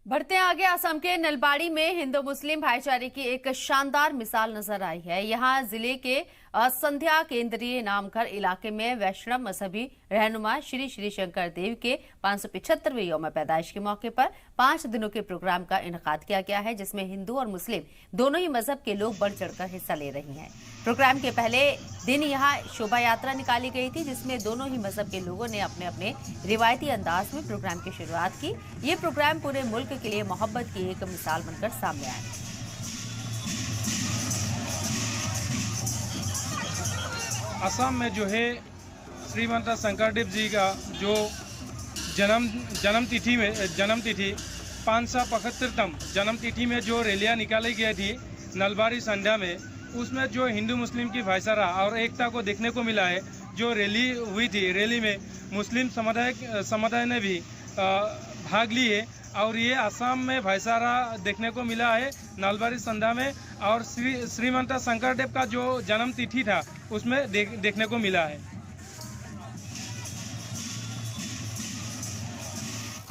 बढ़ते आगे असम के नलबाड़ी में हिंदू मुस्लिम भाईचारे की एक शानदार मिसाल नजर आई है। यहां जिले के संध्या केंद्रीय नामघर इलाके में वैष्णव मजहबी रहनुमा श्री श्री शंकर देव के 575वें यौम पैदाइश के मौके पर 5 दिनों के प्रोग्राम का इनेकाद किया गया है, जिसमें हिंदू और मुस्लिम दोनों ही मजहब के लोग बढ़ चढ़कर हिस्सा ले रहे हैं। प्रोग्राम के पहले दिन यहां शोभा यात्रा निकाली गई थी, जिसमें दोनों ही मजहब के लोगों ने अपने अपने रिवायती अंदाज में प्रोग्राम की शुरुआत की। ये प्रोग्राम पूरे मुल्क के लिए मोहब्बत की एक मिसाल बनकर सामने आया। असम में जो है श्रीमंत शंकरदेव जी का जो जन्म तिथि 575तम जन्म तिथि में जो रैलियां निकाली गई थी नलबाड़ी संध्या में, उसमें जो हिंदू मुस्लिम की भाईचारा और एकता को देखने को मिला है। जो रैली हुई थी, रैली में मुस्लिम समुदाय ने भी भाग ली है और ये असम में भाईचारा देखने को मिला है नलबाड़ी संध्या में। और श्रीमंत शंकरदेव का जो जन्म तिथि था उसमें देखने को मिला है।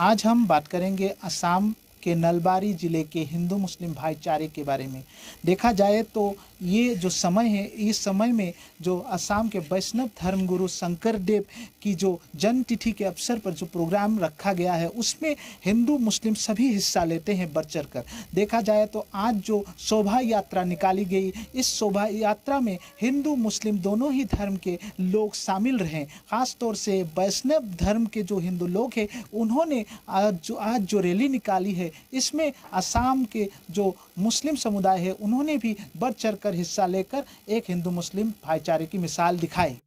आज हम बात करेंगे असम के नलबाड़ी जिले के हिंदू मुस्लिम भाईचारे के बारे में। देखा जाए तो ये जो समय है, इस समय में जो असम के वैष्णव धर्मगुरु शंकरदेव की जो जन्म तिथि के अवसर पर जो प्रोग्राम रखा गया है, उसमें हिंदू मुस्लिम सभी हिस्सा लेते हैं बढ़ चढ़ कर। देखा जाए तो आज जो शोभा यात्रा निकाली गई, इस शोभा यात्रा में हिंदू मुस्लिम दोनों ही धर्म के लोग शामिल रहे। खास तौर से वैष्णव धर्म के जो हिंदू लोग हैं, उन्होंने आज जो रैली निकाली है, इसमें असम के जो मुस्लिम समुदाय है, उन्होंने भी बढ़ चढ़कर हिस्सा लेकर एक हिंदू मुस्लिम भाईचारे की मिसाल दिखाई।